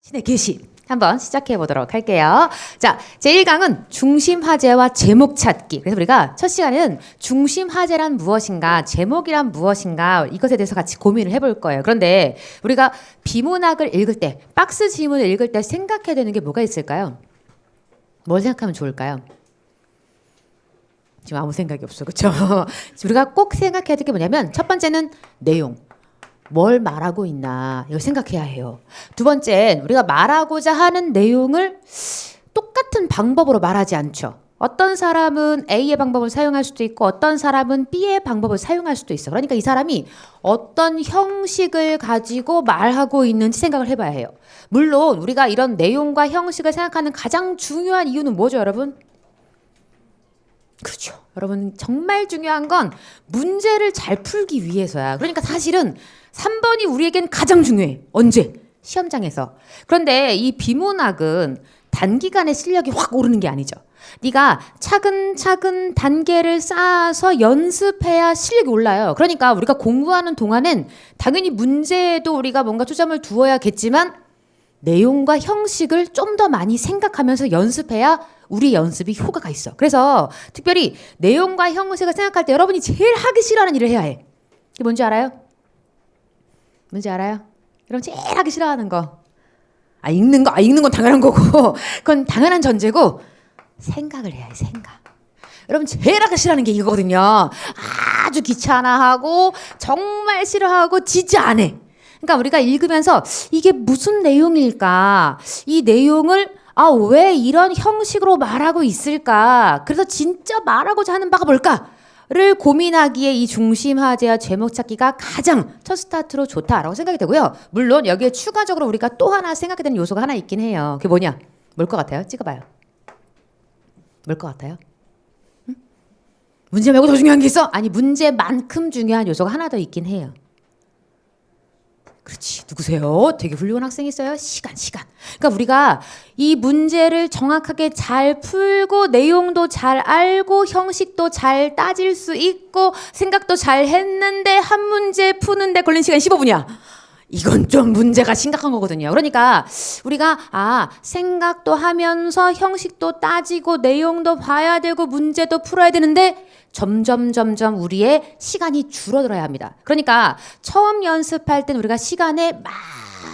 신의 계시 한번 시작해 보도록 할게요. 자, 제1강은 중심 화제와 제목 찾기. 그래서 우리가 첫 시간에는 중심 화제란 무엇인가, 제목이란 무엇인가 이것에 대해서 같이 고민을 해볼 거예요. 그런데 우리가 비문학을 읽을 때, 박스 지문을 읽을 때 생각해야 되는 게 뭐가 있을까요? 뭘 생각하면 좋을까요? 지금 아무 생각이 없어, 그렇죠? 우리가 꼭 생각해야 될 게 뭐냐면 첫 번째는 내용. 뭘 말하고 있나 이걸 생각해야 해요. 두 번째는 우리가 말하고자 하는 내용을 똑같은 방법으로 말하지 않죠. 어떤 사람은 A의 방법을 사용할 수도 있고 어떤 사람은 B의 방법을 사용할 수도 있어. 그러니까 이 사람이 어떤 형식을 가지고 말하고 있는지 생각을 해봐야 해요. 물론 우리가 이런 내용과 형식을 생각하는 가장 중요한 이유는 뭐죠, 여러분? 그렇죠. 여러분 정말 중요한 건 문제를 잘 풀기 위해서야. 그러니까 사실은 3번이 우리에겐 가장 중요해. 언제? 시험장에서. 그런데 이 비문학은 단기간에 실력이 확 오르는 게 아니죠. 네가 차근차근 단계를 쌓아서 연습해야 실력이 올라요. 그러니까 우리가 공부하는 동안엔 당연히 문제에도 우리가 뭔가 초점을 두어야겠지만 내용과 형식을 좀 더 많이 생각하면서 연습해야 우리 연습이 효과가 있어. 그래서 특별히 내용과 형식을 생각할 때 여러분이 제일 하기 싫어하는 일을 해야 해. 그게 뭔지 알아요? 뭔지 알아요? 여러분 제일 하기 싫어하는 거. 읽는 건 당연한 거고 그건 당연한 전제고 생각을 해야 해. 생각. 여러분 제일 하기 싫어하는 게 이거거든요. 아주 귀찮아하고 정말 싫어하고 진짜 안 해. 그러니까 우리가 읽으면서 이게 무슨 내용일까? 이 내용을 왜 이런 형식으로 말하고 있을까? 그래서 진짜 말하고자 하는 바가 뭘까? 를 고민하기에 이 중심 화제와 제목 찾기가 가장 첫 스타트로 좋다라고 생각이 되고요. 물론 여기에 추가적으로 우리가 또 하나 생각해야 되는 요소가 하나 있긴 해요. 그게 뭐냐? 뭘 것 같아요? 찍어봐요. 뭘 것 같아요? 응? 문제 말고 더 중요한 게 있어? 아니 문제만큼 중요한 요소가 하나 더 있긴 해요. 그렇지. 누구세요? 되게 훌륭한 학생이 있어요. 시간. 그러니까 우리가 이 문제를 정확하게 잘 풀고 내용도 잘 알고 형식도 잘 따질 수 있고 생각도 잘 했는데 한 문제 푸는데 걸린 시간이 15분이야. 이건 좀 문제가 심각한 거거든요. 그러니까 우리가 생각도 하면서 형식도 따지고 내용도 봐야 되고 문제도 풀어야 되는데 점점 우리의 시간이 줄어들어야 합니다. 그러니까 처음 연습할 땐 우리가 시간에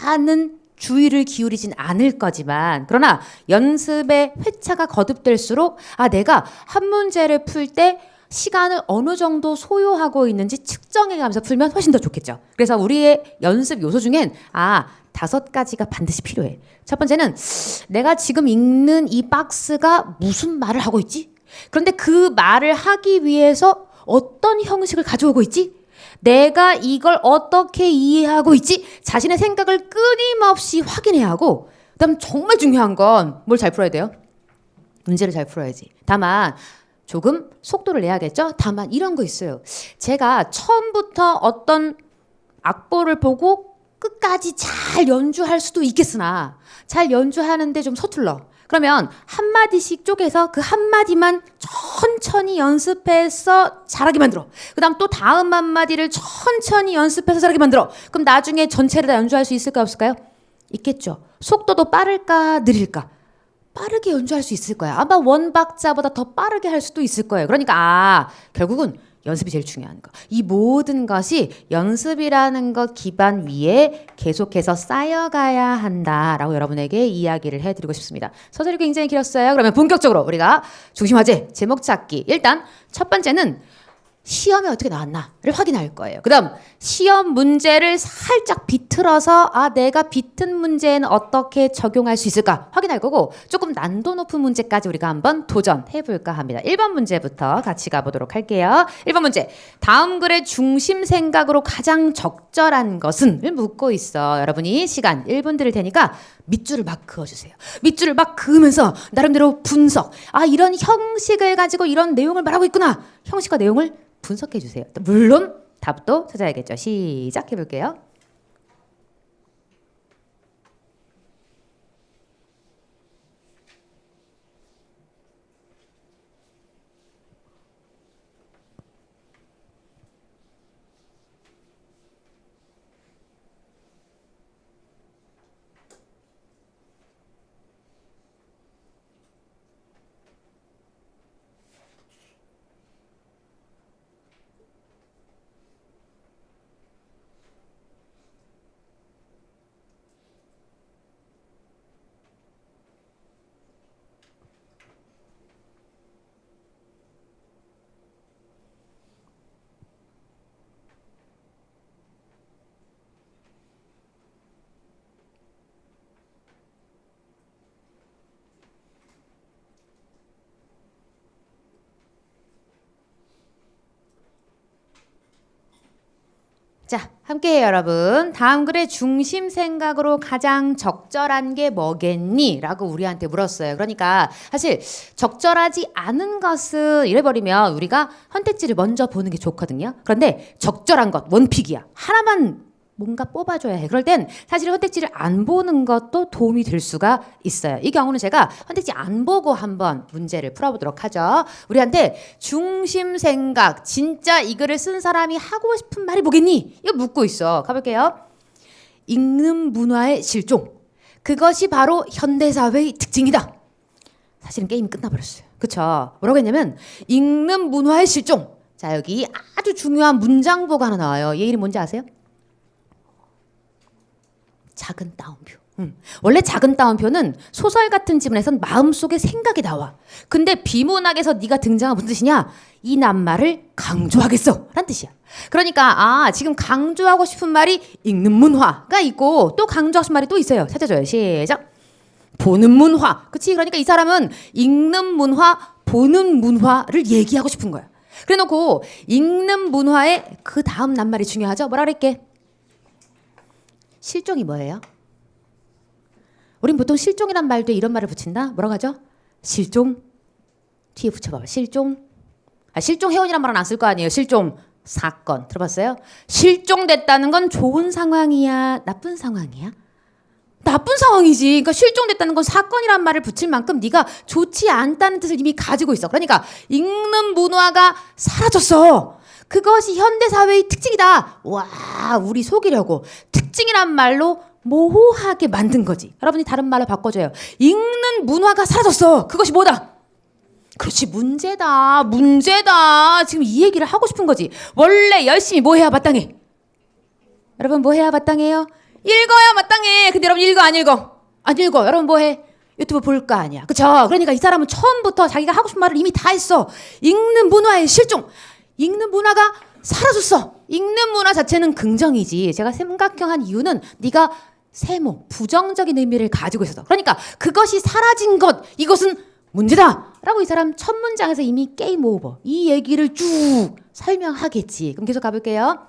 많은 주의를 기울이진 않을 거지만 그러나 연습의 회차가 거듭될수록 내가 한 문제를 풀 때 시간을 어느 정도 소요하고 있는지 측정해가면서 풀면 훨씬 더 좋겠죠. 그래서 우리의 연습 요소 중엔 5가지가 반드시 필요해. 첫 번째는 내가 지금 읽는 이 박스가 무슨 말을 하고 있지? 그런데 그 말을 하기 위해서 어떤 형식을 가져오고 있지? 내가 이걸 어떻게 이해하고 있지? 자신의 생각을 끊임없이 확인해야 하고 그다음 정말 중요한 건 뭘 잘 풀어야 돼요? 문제를 잘 풀어야지. 다만 조금 속도를 내야겠죠? 다만 이런 거 있어요. 제가 처음부터 어떤 악보를 보고 끝까지 잘 연주할 수도 있겠으나 잘 연주하는데 좀 서툴러. 그러면 한마디씩 쪼개서 그 한마디만 천천히 연습해서 잘하게 만들어. 그 다음 또 다음 한마디를 천천히 연습해서 잘하게 만들어. 그럼 나중에 전체를 다 연주할 수 있을까요? 없을까요? 있겠죠. 속도도 빠를까 느릴까? 빠르게 연주할 수 있을 거야. 아마 원박자보다 더 빠르게 할 수도 있을 거예요. 그러니까 결국은 연습이 제일 중요한 거. 이 모든 것이 연습이라는 것 기반 위에 계속해서 쌓여가야 한다라고 여러분에게 이야기를 해드리고 싶습니다. 서술이 굉장히 길었어요. 그러면 본격적으로 우리가 중심 화제 제목 찾기. 일단 첫 번째는 시험에 어떻게 나왔나를 확인할 거예요. 그 다음 시험 문제를 살짝 비틀어서 내가 비튼 문제는 어떻게 적용할 수 있을까 확인할 거고 조금 난도 높은 문제까지 우리가 한번 도전해볼까 합니다. 1번 문제부터 같이 가보도록 할게요. 1번 문제. 다음 글의 중심 생각으로 가장 적절한 것은? 을 묻고 있어. 여러분이 시간 1분 드릴 테니까 밑줄을 막 그어주세요. 밑줄을 막 그으면서 나름대로 분석. 이런 형식을 가지고 이런 내용을 말하고 있구나. 형식과 내용을 분석해 주세요. 물론 답도 찾아야겠죠. 시작해 볼게요. 자, 함께해요, 여러분. 다음 글의 중심 생각으로 가장 적절한 게 뭐겠니? 라고 우리한테 물었어요. 그러니까 사실 적절하지 않은 것은 이래버리면 우리가 선택지를 먼저 보는 게 좋거든요. 그런데 적절한 것, 원픽이야. 하나만 뭔가 뽑아줘야 해. 그럴 땐 사실 선택지를 안 보는 것도 도움이 될 수가 있어요. 이 경우는 제가 선택지 안 보고 한번 문제를 풀어보도록 하죠. 우리한테 중심 생각, 진짜 이 글을 쓴 사람이 하고 싶은 말이 뭐겠니? 이거 묻고 있어. 가볼게요. 읽는 문화의 실종. 그것이 바로 현대사회의 특징이다. 사실은 게임이 끝나버렸어요. 그쵸? 뭐라고 했냐면 읽는 문화의 실종. 자, 여기 아주 중요한 문장보가 하나 나와요. 얘 이름 뭔지 아세요? 작은 따옴표. 원래 작은 따옴표는 소설 같은 지문에선 마음속에 생각이 나와. 근데 비문학에서 네가 등장한 무슨 뜻이냐? 이 낱말을 강조하겠어 라는 뜻이야. 그러니까 지금 강조하고 싶은 말이 읽는 문화가 있고 또 강조하고 싶은 말이 또 있어요. 찾아줘요. 시작. 보는 문화. 그치? 그러니까 이 사람은 읽는 문화, 보는 문화를 얘기하고 싶은 거야. 그래 놓고 읽는 문화의 그 다음 낱말이 중요하죠. 뭐라 그랬게? 실종이 뭐예요? 우린 보통 실종이란 말도 이런 말을 붙인다? 뭐라고 하죠? 실종? 뒤에 붙여봐봐. 실종? 실종해원이란 말은 안 쓸 거 아니에요. 실종 사건. 들어봤어요? 실종됐다는 건 좋은 상황이야? 나쁜 상황이야? 나쁜 상황이지. 그러니까 실종됐다는 건 사건이란 말을 붙일 만큼 네가 좋지 않다는 뜻을 이미 가지고 있어. 그러니까 읽는 문화가 사라졌어. 그것이 현대사회의 특징이다. 와, 우리 속이려고 특징이란 말로 모호하게 만든 거지. 여러분이 다른 말로 바꿔줘요. 읽는 문화가 사라졌어. 그것이 뭐다? 그렇지, 문제다. 문제다. 지금 이 얘기를 하고 싶은 거지. 원래 열심히 뭐 해야 마땅해? 여러분 뭐 해야 마땅해요? 읽어야 마땅해. 근데 여러분 읽어 안 읽어? 안 읽어. 여러분 뭐 해? 유튜브 볼 거 아니야. 그쵸? 그러니까 이 사람은 처음부터 자기가 하고 싶은 말을 이미 다 했어. 읽는 문화의 실종. 읽는 문화가 사라졌어. 읽는 문화 자체는 긍정이지. 제가 삼각형한 이유는 네가 세모, 부정적인 의미를 가지고 있어서. 그러니까 그것이 사라진 것, 이것은 문제다 라고 이 사람 첫 문장에서 이미 게임 오버. 이 얘기를 쭉 설명하겠지. 그럼 계속 가볼게요.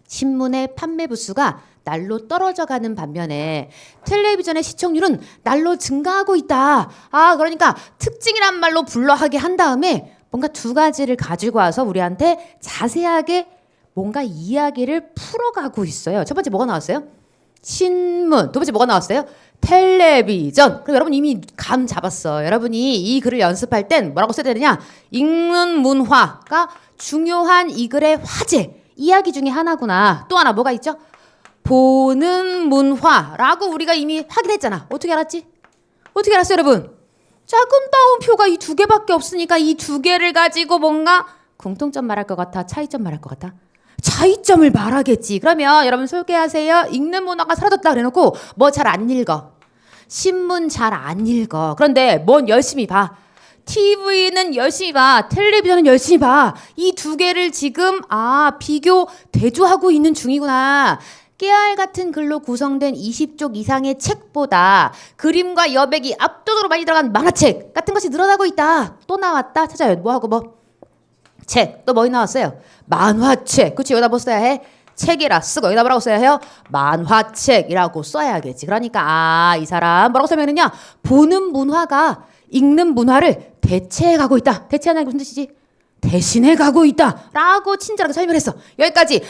신문의 판매 부수가 날로 떨어져 가는 반면에 텔레비전의 시청률은 날로 증가하고 있다. 그러니까 특징이란 말로 불러하게 한 다음에 뭔가 두 가지를 가지고 와서 우리한테 자세하게 뭔가 이야기를 풀어가고 있어요. 첫 번째 뭐가 나왔어요? 신문. 두 번째 뭐가 나왔어요? 텔레비전. 그럼 여러분 이미 감 잡았어. 여러분이 이 글을 연습할 땐 뭐라고 써야 되느냐? 읽는 문화가 중요한 이 글의 화제. 이야기 중에 하나구나. 또 하나 뭐가 있죠? 보는 문화라고 우리가 이미 확인했잖아. 어떻게 알았지? 어떻게 알았어요, 여러분? 작은 따옴표가 이 두 개밖에 없으니까 이 두 개를 가지고 뭔가 공통점 말할 것 같아? 차이점 말할 것 같아? 차이점을 말하겠지. 그러면 여러분 소개하세요. 읽는 문화가 사라졌다 그래놓고 뭐 잘 안 읽어. 신문 잘 안 읽어. 그런데 뭔 열심히 봐. TV는 열심히 봐. 텔레비전은 열심히 봐. 이 두 개를 지금 비교 대조하고 있는 중이구나. 깨알 같은 글로 구성된 20쪽 이상의 책보다 그림과 여백이 압도적으로 많이 들어간 만화책 같은 것이 늘어나고 있다. 또 나왔다. 찾아요. 뭐하고 뭐? 책. 또 뭐 나왔어요? 만화책. 그치? 여기다 뭐 써야 해? 책이라 쓰고 여기다 뭐라고 써야 해요? 만화책이라고 써야겠지. 그러니까 이 사람 뭐라고 설명했느냐? 보는 문화가 읽는 문화를 대체해가고 있다. 대체하는 게 무슨 뜻이지? 대신해 가고 있다 라고 친절하게 설명했어. 여기까지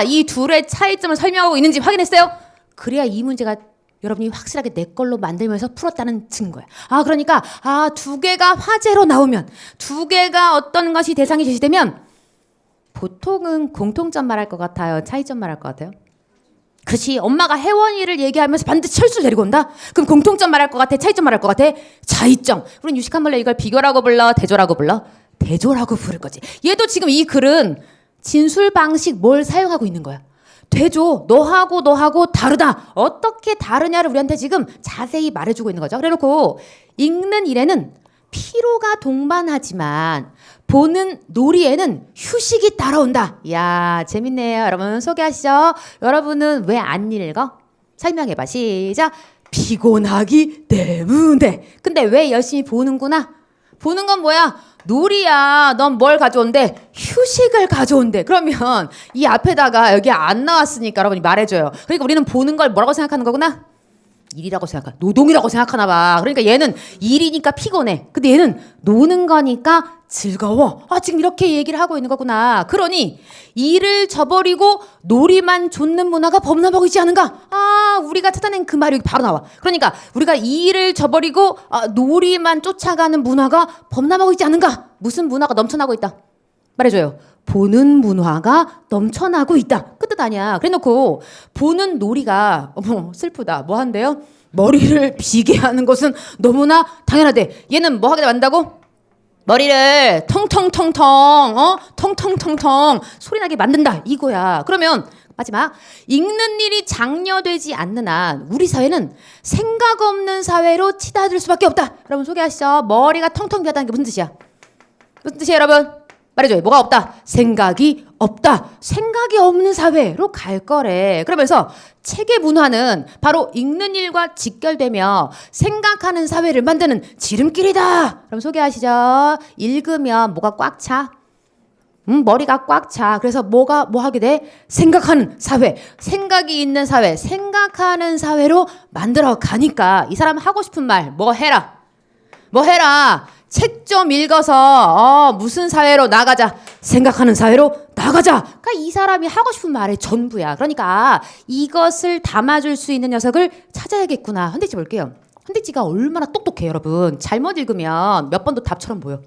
이 둘의 차이점을 설명하고 있는지 확인했어요? 그래야 이 문제가 여러분이 확실하게 내 걸로 만들면서 풀었다는 증거야. 그러니까 두 개가 화제로 나오면, 두 개가 어떤 것이 대상이 제시되면 보통은 공통점 말할 것 같아요? 차이점 말할 것 같아요? 그렇지. 엄마가 혜원이를 얘기하면서 반드시 철수를 데리고 온다? 그럼 공통점 말할 것 같아? 차이점 말할 것 같아? 차이점. 우린 유식한 말로 이걸 비교라고 불러? 대조라고 불러? 대조라고 부를 거지. 얘도 지금 이 글은 진술 방식 뭘 사용하고 있는 거야? 대조. 너하고 다르다. 어떻게 다르냐를 우리한테 지금 자세히 말해주고 있는 거죠. 그래놓고 읽는 일에는 피로가 동반하지만 보는 놀이에는 휴식이 따라온다. 이야, 재밌네요. 여러분 소개하시죠. 여러분은 왜 안 읽어? 설명해봐. 시작. 피곤하기 때문에. 근데 왜 열심히 보는구나? 보는 건 뭐야? 놀이야. 넌 뭘 가져온대? 휴식을 가져온대. 그러면 이 앞에다가 여기 안 나왔으니까 여러분이 말해줘요. 그러니까 우리는 보는 걸 뭐라고 생각하는 거구나? 일이라고 생각하, 노동이라고 생각하나 봐. 그러니까 얘는 일이니까 피곤해. 근데 얘는 노는 거니까 즐거워. 아, 지금 이렇게 얘기를 하고 있는 거구나. 그러니 일을 저버리고 놀이만 좇는 문화가 범람하고 있지 않은가? 아, 우리가 찾아낸 그 말이 바로 나와. 그러니까 우리가 일을 저버리고 놀이만 쫓아가는 문화가 범람하고 있지 않은가? 무슨 문화가 넘쳐나고 있다? 말해줘요. 보는 문화가 넘쳐나고 있다. 그 뜻 아니야. 그래놓고 보는 놀이가 어머 슬프다. 뭐 한대요? 머리를 비게 하는 것은 너무나 당연하대. 얘는 뭐 하게 만든다고? 머리를 텅텅텅텅 텅텅텅텅 소리나게 만든다 이거야. 그러면 마지막 읽는 일이 장려되지 않는 한 우리 사회는 생각 없는 사회로 치닫을 수밖에 없다. 여러분 소개하시죠. 머리가 텅텅 비었다는 게 무슨 뜻이야? 무슨 뜻이에요 여러분? 말해줘요. 뭐가 없다? 생각이 없다. 생각이 없는 사회로 갈 거래. 그러면서 책의 문화는 바로 읽는 일과 직결되며 생각하는 사회를 만드는 지름길이다. 그럼 소개하시죠. 읽으면 뭐가 꽉 차? 머리가 꽉 차. 그래서 뭐 하게 돼? 생각하는 사회. 생각이 있는 사회. 생각하는 사회로 만들어 가니까 이 사람 하고 싶은 말 뭐 해라. 뭐 해라. 책 좀 읽어서 무슨 사회로 나가자. 생각하는 사회로 나가자. 그러니까 이 사람이 하고 싶은 말의 전부야. 그러니까 이것을 담아줄 수 있는 녀석을 찾아야겠구나. 헌대지 볼게요. 헌대지가 얼마나 똑똑해 여러분. 잘못 읽으면 몇 번도 답처럼 보여.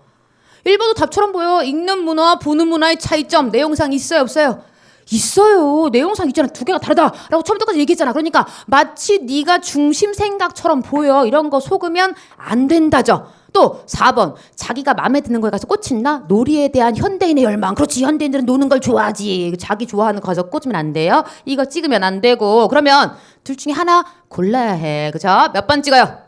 1번도 답처럼 보여. 읽는 문화와 보는 문화의 차이점. 내용상 있어요 없어요? 있어요. 내용상 있잖아. 두 개가 다르다라고 처음부터까지 얘기했잖아. 그러니까 마치 네가 중심 생각처럼 보여. 이런 거 속으면 안 된다죠. 또 4번 자기가 마음에 드는 거에 가서 꽂힌다. 놀이에 대한 현대인의 열망. 그렇지. 현대인들은 노는 걸 좋아하지. 자기 좋아하는 거 가서 꽂으면 안 돼요. 이거 찍으면 안 되고. 그러면 둘 중에 하나 골라야 해. 그죠? 몇 번 찍어요?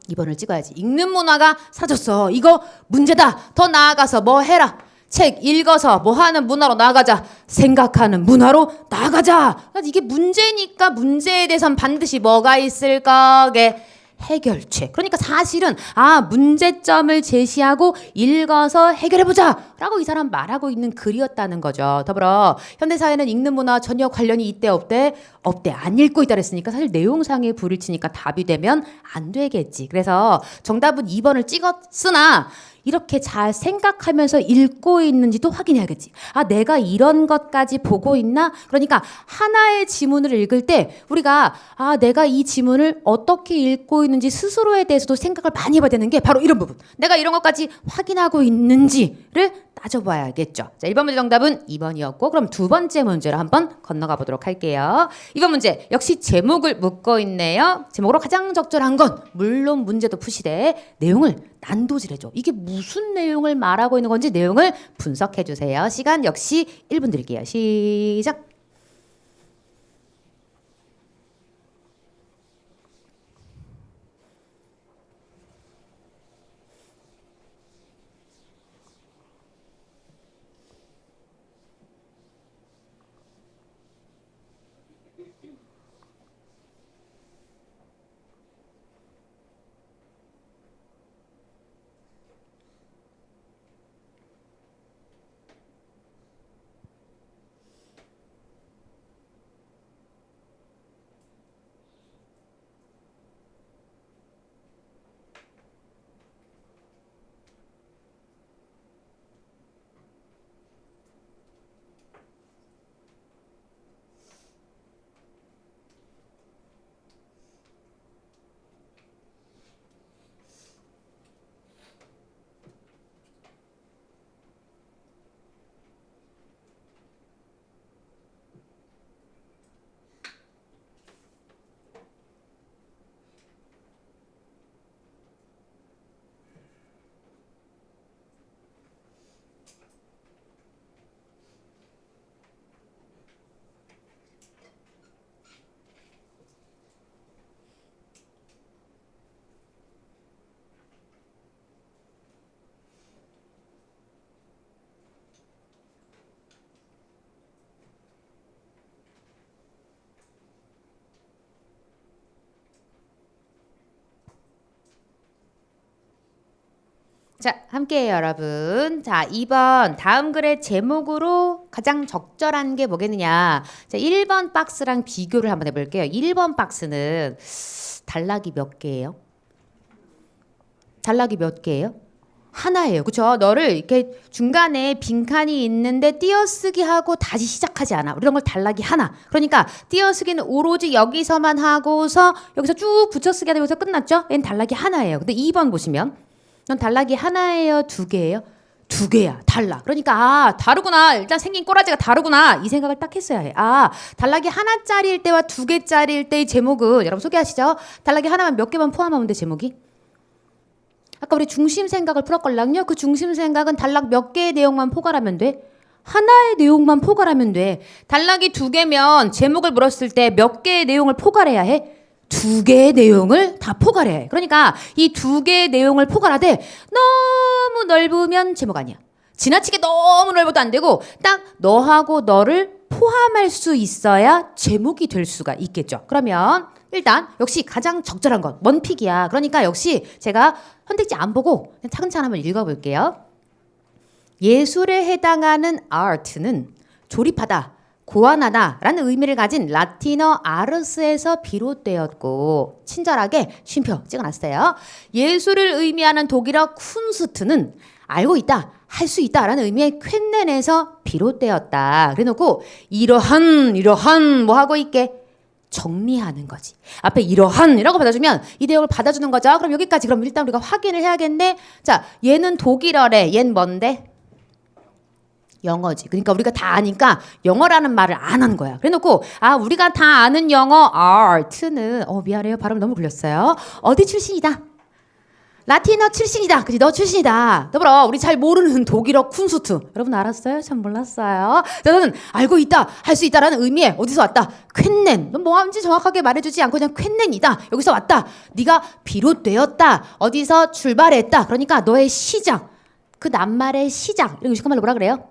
2번을 찍어야지. 읽는 문화가 사라졌어. 이거 문제다. 더 나아가서 뭐 해라. 책 읽어서 뭐 하는 문화로 나가자. 생각하는 문화로 나가자. 그러니까 이게 문제니까 문제에 대해서는 반드시 뭐가 있을 거게? 해결책. 그러니까 사실은 문제점을 제시하고 읽어서 해결해보자 라고 이 사람 말하고 있는 글이었다는 거죠. 더불어 현대사회는 읽는 문화와 전혀 관련이 있대 없대? 없대. 안 읽고 있다 그랬으니까 사실 내용상에 불을 치니까 답이 되면 안 되겠지. 그래서 정답은 2번을 찍었으나 이렇게 잘 생각하면서 읽고 있는지도 확인해야겠지. 내가 이런 것까지 보고 있나? 그러니까 하나의 지문을 읽을 때 우리가 내가 이 지문을 어떻게 읽고 있는지 스스로에 대해서도 생각을 많이 해봐야 되는 게 바로 이런 부분. 내가 이런 것까지 확인하고 있는지를 따져봐야겠죠. 자, 1번 문제 정답은 2번이었고 그럼 두 번째 문제로 한번 건너가 보도록 할게요. 2번 문제 역시 제목을 묻고 있네요. 제목으로 가장 적절한 건 물론 문제도 푸시되 내용을 난도질해줘. 이게 무슨 내용을 말하고 있는 건지 내용을 분석해 주세요. 시간 역시 1분 드릴게요. 시작. 자, 함께해요, 여러분. 자, 2번 다음 글의 제목으로 가장 적절한 게 뭐겠느냐. 자, 1번 박스랑 비교를 한번 해볼게요. 1번 박스는 단락이 몇 개예요? 단락이 몇 개예요? 하나예요. 그렇죠? 너를 이렇게 중간에 빈칸이 있는데 띄어쓰기 하고 다시 시작하지 않아. 이런 걸 단락이 하나. 그러니까 띄어쓰기는 오로지 여기서만 하고서 여기서 쭉 붙여쓰기 하다 여기서 끝났죠? 얘는 단락이 하나예요. 근데 2번 보시면 넌 단락이 하나예요? 두 개예요? 두 개야. 단락. 그러니까 아 다르구나. 일단 생긴 꼬라지가 다르구나. 이 생각을 딱 했어야 해. 아 단락이 하나짜리일 때와 두 개짜리일 때의 제목은 여러분 소개하시죠. 단락이 하나만 몇 개만 포함하면 돼 제목이. 아까 우리 중심 생각을 풀었걸랑요. 그 중심 생각은 단락 몇 개의 내용만 포괄하면 돼. 하나의 내용만 포괄하면 돼. 단락이 두 개면 제목을 물었을 때 몇 개의 내용을 포괄해야 해? 두 개의 내용을 다 포괄해야 해. 그러니까 이 두 개의 내용을 포괄하되 너무 넓으면 제목 아니야. 지나치게 너무 넓어도 안 되고 딱 너하고 너를 포함할 수 있어야 제목이 될 수가 있겠죠. 그러면 일단 역시 가장 적절한 것 원픽이야. 그러니까 역시 제가 선택지 안 보고 차근차근 한번 읽어볼게요. 예술에 해당하는 art는 조립하다, 고안하다 라는 의미를 가진 라틴어 아르스에서 비롯되었고 친절하게 쉼표 찍어놨어요. 예술을 의미하는 독일어 쿤스트는 알고 있다, 할 수 있다라는 의미의 쾰넨에서 비롯되었다. 그래놓고 이러한 뭐 하고 있게 정리하는 거지. 앞에 이러한이라고 받아주면 이 내용을 받아주는 거죠. 그럼 여기까지 그럼 일단 우리가 확인을 해야겠네. 자, 얘는 독일어래. 얘는 뭔데? 영어지. 그러니까 우리가 다 아니까 영어라는 말을 안 하는 거야. 그래놓고 아 우리가 다 아는 영어 art는 미안해요. 발음 너무 굴렸어요. 어디 출신이다? 라틴어 출신이다. 그치? 너 출신이다. 더불어 우리 잘 모르는 독일어 쿤스트. 여러분 알았어요? 참 몰랐어요. 저는 알고 있다. 할 수 있다라는 의미에 어디서 왔다? 쾰넨. 넌 뭐하는지 정확하게 말해주지 않고 그냥 쾰넨이다. 여기서 왔다. 네가 비롯되었다. 어디서 출발했다. 그러니까 너의 시작. 그 낱말의 시작. 이런 유식한 말로 뭐라 그래요?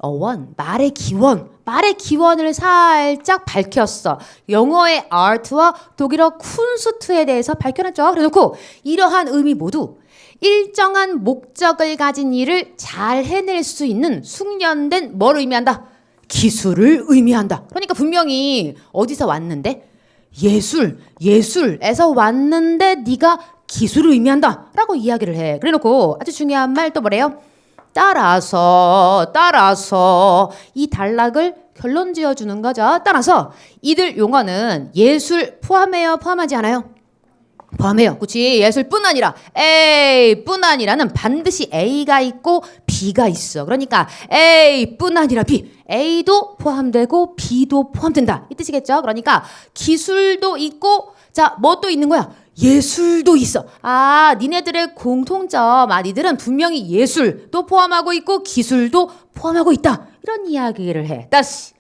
어원, 말의 기원. 말의 기원을 살짝 밝혔어. 영어의 art와 독일어 쿤스트에 대해서 밝혀놨죠. 그래놓고 이러한 의미 모두 일정한 목적을 가진 일을 잘 해낼 수 있는 숙련된 뭘 의미한다? 기술을 의미한다. 그러니까 분명히 어디서 왔는데? 예술에서 왔는데 네가 기술을 의미한다 라고 이야기를 해. 그래놓고 아주 중요한 말 또 뭐래요? 따라서 이 단락을 결론 지어주는 거죠. 따라서 이들 용어는 예술 포함해요? 포함하지 않아요? 포함해요. 그치? 예술뿐 아니라 A뿐 아니라는 반드시 A가 있고 B가 있어. 그러니까 A뿐 아니라 B. A도 포함되고 B도 포함된다. 이 뜻이겠죠? 그러니까 기술도 있고 자, 뭐 또 있는 거야? 예술도 있어. 아, 니네들의 공통점. 아, 니들은 분명히 예술도 포함하고 있고 기술도 포함하고 있다. 이런 이야기를 해. 다시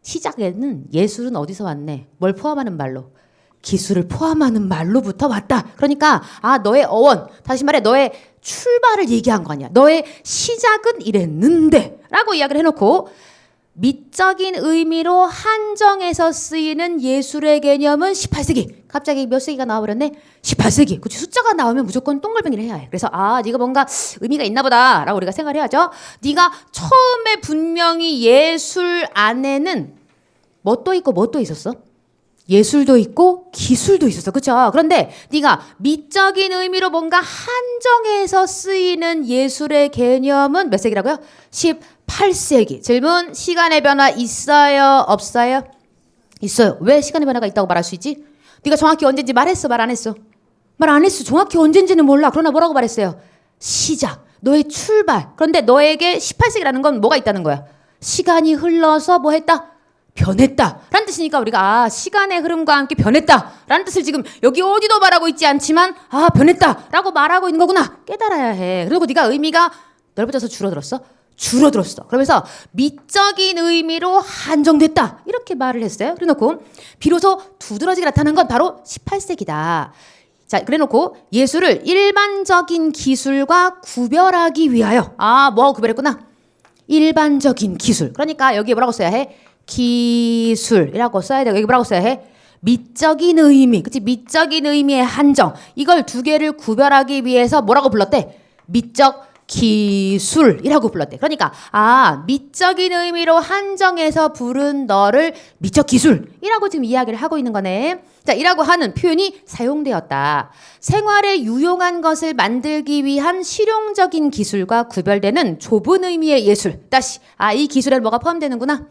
시작에는 예술은 어디서 왔네? 뭘 포함하는 말로? 기술을 포함하는 말로부터 왔다. 그러니까 아, 너의 어원, 다시 말해 너의 출발을 얘기한 거 아니야. 너의 시작은 이랬는데 라고 이야기를 해놓고 미적인 의미로 한정해서 쓰이는 예술의 개념은 18세기. 갑자기 몇 세기가 나와버렸네? 18세기. 그치? 숫자가 나오면 무조건 동글뱅이를 해야 해. 그래서 아, 네가 뭔가 의미가 있나 보다 라고 우리가 생각을 해야죠. 네가 처음에 분명히 예술 안에는 뭐 또 있고 뭐 또 있었어? 예술도 있고 기술도 있었어. 그쵸? 그런데 네가 미적인 의미로 뭔가 한정해서 쓰이는 예술의 개념은 몇 세기라고요? 18세기. 질문, 시간의 변화 있어요? 없어요? 있어요. 왜 시간의 변화가 있다고 말할 수 있지? 네가 정확히 언제인지 말했어? 말 안 했어? 말 안 했어. 정확히 언제인지는 몰라. 그러나 뭐라고 말했어요? 시작. 너의 출발. 그런데 너에게 18세기라는 건 뭐가 있다는 거야? 시간이 흘러서 뭐 했다? 변했다 라는 뜻이니까 우리가 아, 시간의 흐름과 함께 변했다 라는 뜻을 지금 여기 어디도 말하고 있지 않지만 아, 변했다 라고 말하고 있는 거구나 깨달아야 해. 그리고 네가 의미가 넓어져서 줄어들었어? 줄어들었어. 그러면서 미적인 의미로 한정됐다 이렇게 말을 했어요. 그래놓고 비로소 두드러지게 나타난 건 바로 18세기다. 자, 그래놓고 예술을 일반적인 기술과 구별하기 위하여 아, 뭐 구별했구나? 일반적인 기술. 그러니까 여기에 뭐라고 써야 해? 기술이라고 써야 되고 여기 뭐라고 써야 해? 미적인 의미. 그치? 미적인 의미의 한정. 이걸 두 개를 구별하기 위해서 뭐라고 불렀대? 미적 기술이라고 불렀대. 그러니까 미적인 의미로 한정해서 부른 너를 미적 기술이라고 지금 이야기를 하고 있는 거네. 자, 이라고 하는 표현이 사용되었다. 생활에 유용한 것을 만들기 위한 실용적인 기술과 구별되는 좁은 의미의 예술. 다시 이 기술에 뭐가 포함되는구나.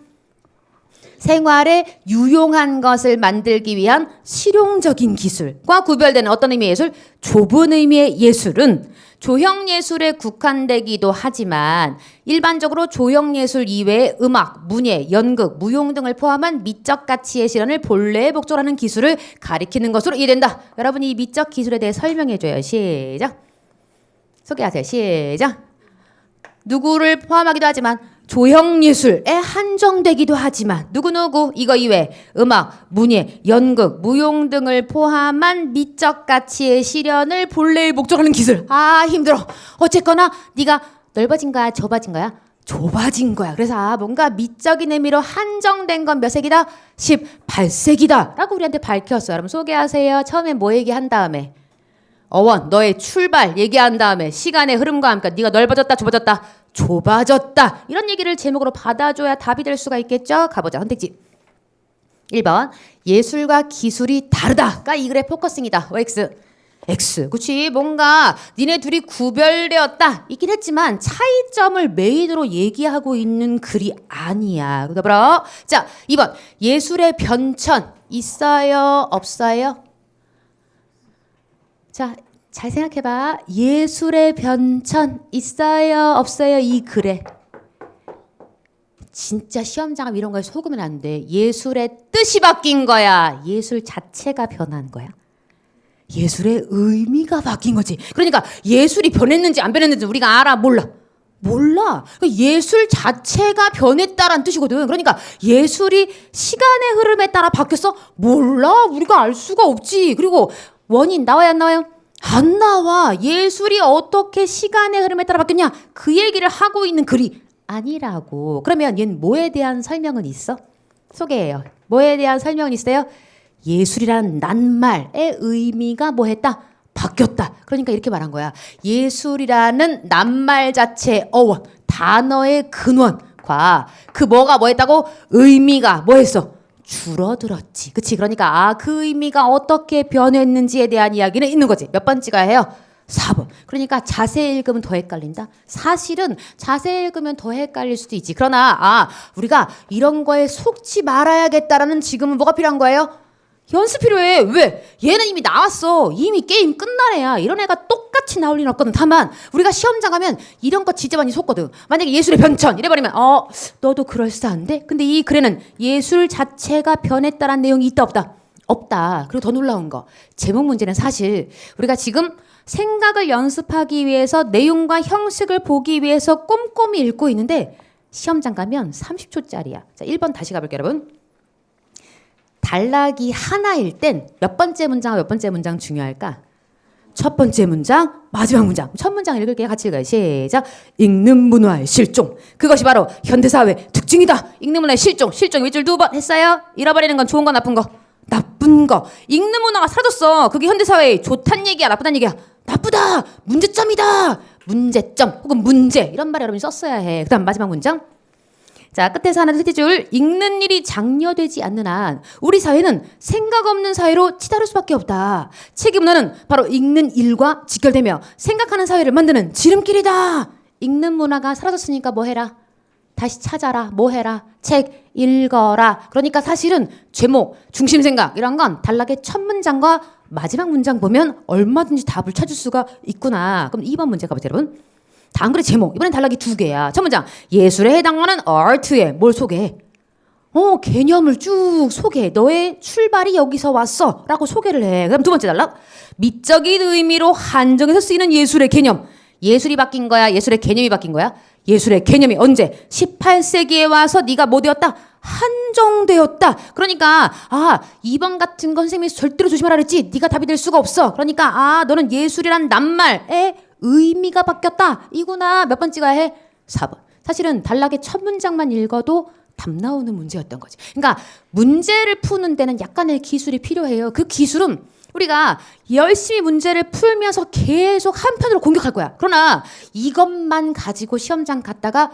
생활에 유용한 것을 만들기 위한 실용적인 기술과 구별되는 어떤 의미의 예술? 좁은 의미의 예술은 조형예술에 국한되기도 하지만 일반적으로 조형예술 이외에 음악, 문예, 연극, 무용 등을 포함한 미적 가치의 실현을 본래의 목적으로 하는 기술을 가리키는 것으로 이해된다. 여러분이 이 미적 기술에 대해 설명해줘요. 시작. 소개하세요. 시작. 누구를 포함하기도 하지만 조형예술에 한정되기도 하지만 누구누구 이거 이외 음악, 문예, 연극, 무용 등을 포함한 미적 가치의 실현을 본래의 목적으로 하는 기술. 힘들어. 어쨌거나 네가 넓어진 거야, 좁아진 거야? 좁아진 거야. 그래서 뭔가 미적인 의미로 한정된 건 몇 세기다? 18세기다 라고 우리한테 밝혔어요. 여러분 소개하세요. 처음에 뭐 얘기한 다음에 어원, 너의 출발 얘기한 다음에 시간의 흐름과 함께 네가 넓어졌다, 좁아졌다, 좁아졌다 이런 얘기를 제목으로 받아줘야 답이 될 수가 있겠죠. 가보자. 선택지 1번 예술과 기술이 다르다가 이 글의 포커싱이다. OX X. 그치 뭔가 니네 둘이 구별되었다 있긴 했지만 차이점을 메인으로 얘기하고 있는 글이 아니야. 그러므로 자 2번 예술의 변천 있어요 없어요? 자, 잘 생각해봐. 예술의 변천 있어요 없어요? 이 글에 진짜 시험장갑 이런 거에 속으면 안 돼. 예술의 뜻이 바뀐 거야. 예술 자체가 변한 거야. 예술의 의미가 바뀐 거지. 그러니까 예술이 변했는지 안 변했는지 우리가 알아? 몰라. 예술 자체가 변했다라는 뜻이거든. 그러니까 예술이 시간의 흐름에 따라 바뀌었어? 몰라. 우리가 알 수가 없지. 그리고 원인 나와요 안 나와요? 안 나와. 예술이 어떻게 시간의 흐름에 따라 바뀌었냐? 그 얘기를 하고 있는 글이 아니라고. 그러면 얘는 뭐에 대한 설명은 있어? 소개해요. 뭐에 대한 설명은 있어요? 예술이라는 낱말의 의미가 뭐 했다? 바뀌었다. 그러니까 이렇게 말한 거야. 예술이라는 낱말 자체의 어원, 단어의 근원과 그 뭐가 뭐 했다고? 의미가 뭐 했어? 줄어들었지. 그치? 그러니까 그 의미가 어떻게 변했는지에 대한 이야기는 있는 거지. 몇 번 찍어야 해요? 4번. 그러니까 자세히 읽으면 더 헷갈린다. 사실은 자세히 읽으면 더 헷갈릴 수도 있지. 그러나 우리가 이런 거에 속지 말아야겠다라는 지금은 뭐가 필요한 거예요? 연습 필요해. 왜? 얘는 이미 나왔어. 이미 게임 끝난 애야. 이런 애가 똑같이 나올 리는 없거든. 다만 우리가 시험장 가면 이런 거 진짜 많이 속거든. 만약에 예술의 변천 이래버리면 너도 그럴싸한데? 근데 이 글에는 예술 자체가 변했다라는 내용이 있다 없다? 없다. 그리고 더 놀라운 거. 제목 문제는 사실 우리가 지금 생각을 연습하기 위해서 내용과 형식을 보기 위해서 꼼꼼히 읽고 있는데 시험장 가면 30초짜리야. 자, 1번 다시 가볼게요, 여러분. 단락이 하나일 땐 몇 번째 문장과 몇 번째 문장 중요할까? 첫 번째 문장, 마지막 문장. 첫 문장 읽을게요. 같이 읽어요. 시작. 읽는 문화의 실종. 그것이 바로 현대사회의 특징이다. 읽는 문화의 실종. 실종 윗줄 2번 했어요? 잃어버리는 건 좋은 거 나쁜 거? 나쁜 거. 읽는 문화가 사라졌어. 그게 현대사회의 좋다는 얘기야 나쁘다는 얘기야? 나쁘다. 문제점이다. 문제점 혹은 문제. 이런 말 여러분이 썼어야 해. 그 다음 마지막 문장. 자, 끝에서 하나 셋째 줄. 읽는 일이 장려되지 않는 한 우리 사회는 생각 없는 사회로 치달을 수밖에 없다. 책임 문화는 바로 읽는 일과 직결되며 생각하는 사회를 만드는 지름길이다. 읽는 문화가 사라졌으니까 뭐 해라? 다시 찾아라. 뭐 해라? 책 읽어라. 그러니까 사실은 제목, 중심생각 이런 건 단락의 첫 문장과 마지막 문장 보면 얼마든지 답을 찾을 수가 있구나. 그럼 2번 문제 가보세요, 여러분. 다음 글의 제목. 이번엔 단락이 2개야. 첫 문장. 예술에 해당하는 art에 뭘 소개해? 개념을 쭉 소개해. 너의 출발이 여기서 왔어. 라고 소개를 해. 그럼 두 번째 단락. 미적인 의미로 한정해서 쓰이는 예술의 개념. 예술이 바뀐 거야? 예술의 개념이 바뀐 거야? 예술의 개념이 언제? 18세기에 와서 네가 뭐 되었다? 한정되었다. 그러니까 2번 같은 건 선생님이 절대로 조심하라 그랬지. 네가 답이 될 수가 없어. 그러니까 너는 예술이란 낱말에 의미가 바뀌었다. 이구나. 몇 번 찍어야 해? 4번. 사실은 단락의 첫 문장만 읽어도 답 나오는 문제였던 거지. 그러니까 문제를 푸는 데는 약간의 기술이 필요해요. 그 기술은 우리가 열심히 문제를 풀면서 계속 한편으로 공격할 거야. 그러나 이것만 가지고 시험장 갔다가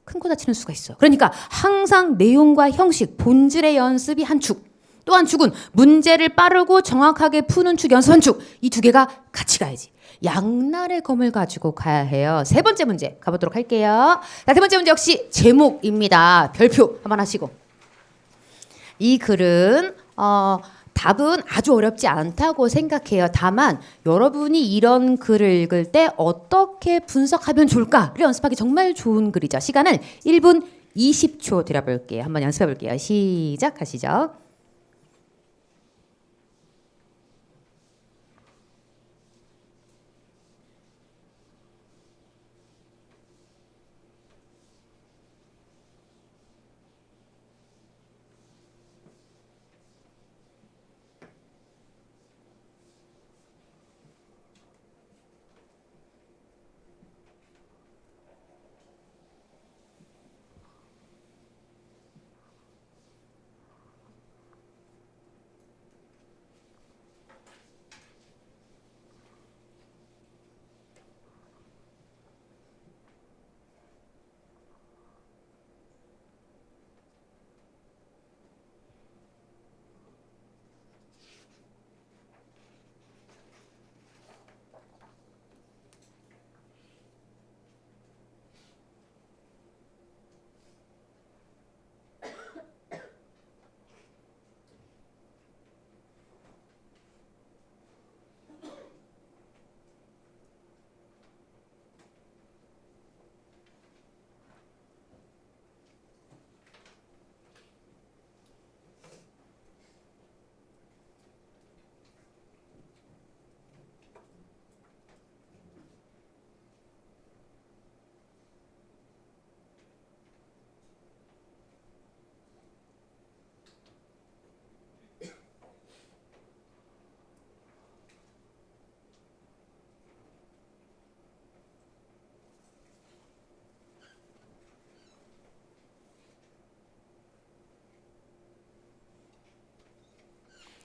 큰 코 다치는 수가 있어. 그러니까 항상 내용과 형식, 본질의 연습이 한 축, 또 한 축은 문제를 빠르고 정확하게 푸는 축 연습 한 축. 이 두 개가 같이 가야지. 양날의 검을 가지고 가야 해요. 세 번째 문제 가보도록 할게요. 자, 세 번째 문제 역시 제목입니다. 별표 한번 하시고. 이 글은 답은 아주 어렵지 않다고 생각해요. 다만 여러분이 이런 글을 읽을 때 어떻게 분석하면 좋을까를 연습하기 정말 좋은 글이죠. 시간은 1분 20초 드려볼게요. 한번 연습해 볼게요. 시작하시죠.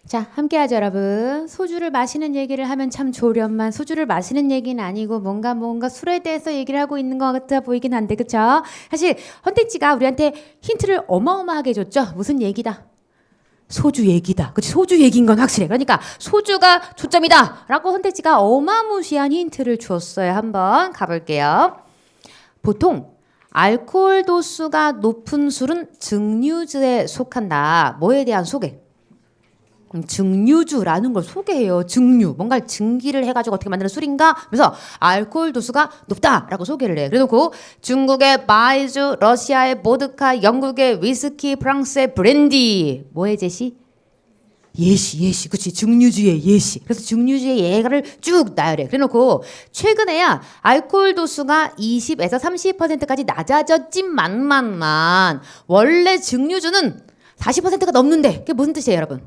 자, 함께 하죠, 여러분. 소주를 마시는 얘기를 하면 참 좋으련만 소주를 마시는 얘기는 아니고 뭔가 술에 대해서 얘기를 하고 있는 것 같아 보이긴 한데, 그쵸? 사실 헌택지가 우리한테 힌트를 어마어마하게 줬죠. 무슨 얘기다? 소주 얘기다. 그치? 소주 얘기인 건 확실해. 그러니까 소주가 초점이다 라고 헌택지가 어마무시한 힌트를 주었어요. 한번 가볼게요. 보통 알코올 도수가 높은 술은 증류주에 속한다. 뭐에 대한 소개? 증류주라는 걸 소개해요. 증류. 뭔가 증기를 해가지고 어떻게 만드는 술인가? 그래서 알코올 도수가 높다라고 소개를 해. 그래놓고 중국의 마이주, 러시아의 보드카, 영국의 위스키, 프랑스의 브랜디. 뭐의 제시? 예시. 그치. 증류주의 예시. 그래서 증류주의 예가를 쭉 나열해. 그래놓고 최근에야 알코올 도수가 20에서 30%까지 낮아졌지만 원래 증류주는 40%가 넘는데 그게 무슨 뜻이에요, 여러분?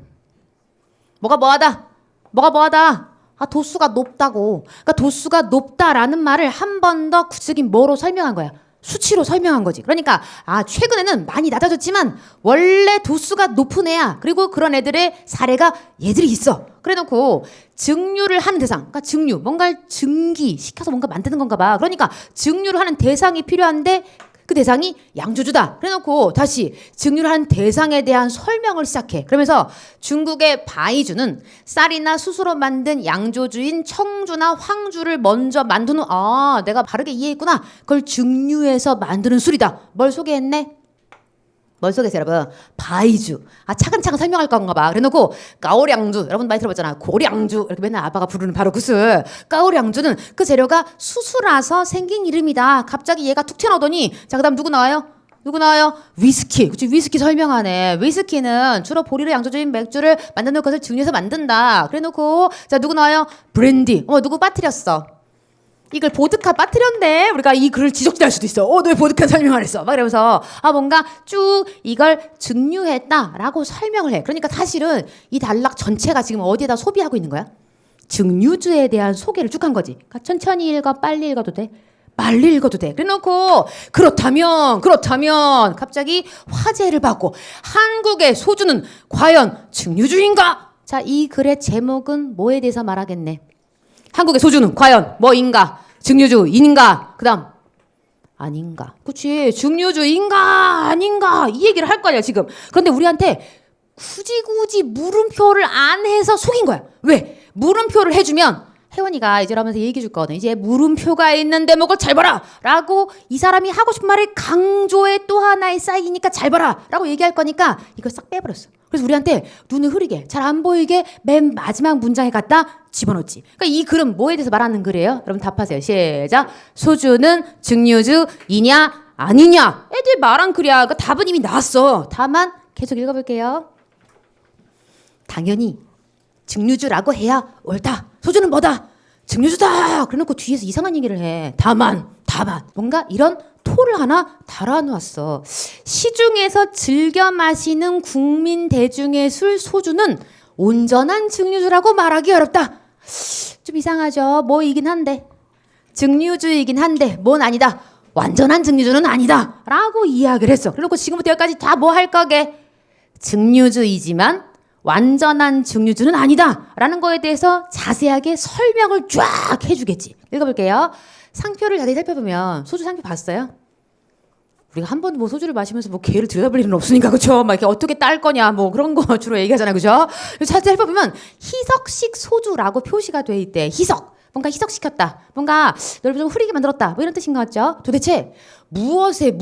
뭐가 뭐하다? 아, 도수가 높다고. 그러니까 도수가 높다라는 말을 한 번 더 구체적인 뭐로 설명한 거야? 수치로 설명한 거지. 그러니까 최근에는 많이 낮아졌지만 원래 도수가 높은 애야. 그리고 그런 애들의 사례가 얘들이 있어. 그래놓고 증류를 하는 대상, 그러니까 증류, 뭔가를 증기시켜서 뭔가 만드는 건가 봐. 그러니까 증류를 하는 대상이 필요한데 그 대상이 양조주다. 그래놓고 다시 증류를 한 대상에 대한 설명을 시작해. 그러면서 중국의 바이주는 쌀이나 수수로 만든 양조주인 청주나 황주를 먼저 만든 후 내가 바르게 이해했구나. 그걸 증류해서 만드는 술이다. 뭘 소개했네? 뭘 소개했어요, 여러분? 바이주. 차근차근 설명할 건가 봐. 그래놓고 까오량주. 여러분 많이 들어봤잖아. 고량주. 이렇게 맨날 아빠가 부르는 바로 그 술. 까오량주는 그 재료가 수수라서 생긴 이름이다. 갑자기 얘가 툭 튀어나오더니 자, 그 다음 누구 나와요? 위스키. 그치, 위스키 설명하네. 위스키는 주로 보리로 양조주인 맥주를 만드는 것을 증류해서 만든다. 그래놓고 자, 누구 나와요? 브랜디. 누구 빠뜨렸어? 이걸 보드카 빠뜨렸네. 우리가 이 글을 지적질할 수도 있어. 너 왜 보드카 설명 안 했어? 막 이러면서 뭔가 쭉 이걸 증류했다라고 설명을 해. 그러니까 사실은 이 단락 전체가 지금 어디에다 소비하고 있는 거야? 증류주에 대한 소개를 쭉 한 거지. 그러니까 천천히 읽어, 빨리 읽어도 돼. 빨리 읽어도 돼. 그래놓고 그렇다면 갑자기 화제를 받고 한국의 소주는 과연 증류주인가? 자, 이 글의 제목은 뭐에 대해서 말하겠네? 한국의 소주는 과연 뭐인가? 증류주인가? 그 다음 아닌가? 그치, 증류주인가 아닌가? 이 얘기를 할 거 아니야 지금. 그런데 우리한테 굳이 물음표를 안 해서 속인 거야. 왜? 물음표를 해주면 혜원이가 이제 하면서 얘기해 줄 거거든. 이제 물음표가 있는 대목을 잘 봐라 라고 이 사람이 하고 싶은 말을 강조의 또 하나의 사이니까 잘 봐라 라고 얘기할 거니까 이걸 싹 빼버렸어. 그래서 우리한테 눈을 흐리게 잘 안 보이게 맨 마지막 문장에 갖다 집어넣지. 그러니까 이 글은 뭐에 대해서 말하는 글이에요? 여러분 답하세요. 시작. 소주는 증류주이냐 아니냐? 애들 말한 글이야. 그러니까 답은 이미 나왔어. 다만 계속 읽어볼게요. 당연히 증류주라고 해야 옳다. 소주는 뭐다? 증류주다. 그래놓고 뒤에서 이상한 얘기를 해. 다만 뭔가 이런 토를 하나 달아놓았어. 시중에서 즐겨 마시는 국민 대중의 술 소주는 온전한 증류주라고 말하기 어렵다. 좀 이상하죠. 뭐이긴 한데 증류주이긴 한데 뭔 아니다. 완전한 증류주는 아니다 라고 이야기를 했어. 그래놓고 지금부터 여기까지 다 뭐 할 거게? 증류주이지만 완전한 증류주는 아니다 라는 거에 대해서 자세하게 설명을 쫙 해주겠지. 읽어볼게요. 상표를 자세히 살펴보면 소주 상표 봤어요? 우리가 한 번도 뭐 소주를 마시면서 뭐 개를 들여다볼 일은 없으니까 그쵸? 막 이렇게 어떻게 딸 거냐 뭐 그런 거 주로 얘기하잖아요. 그죠? 자세히 살펴보면 희석식 소주라고 표시가 돼 있대. 희석. 뭔가 희석시켰다. 뭔가 널 좀 흐리게 만들었다. 뭐 이런 뜻인 것 같죠? 도대체 무엇을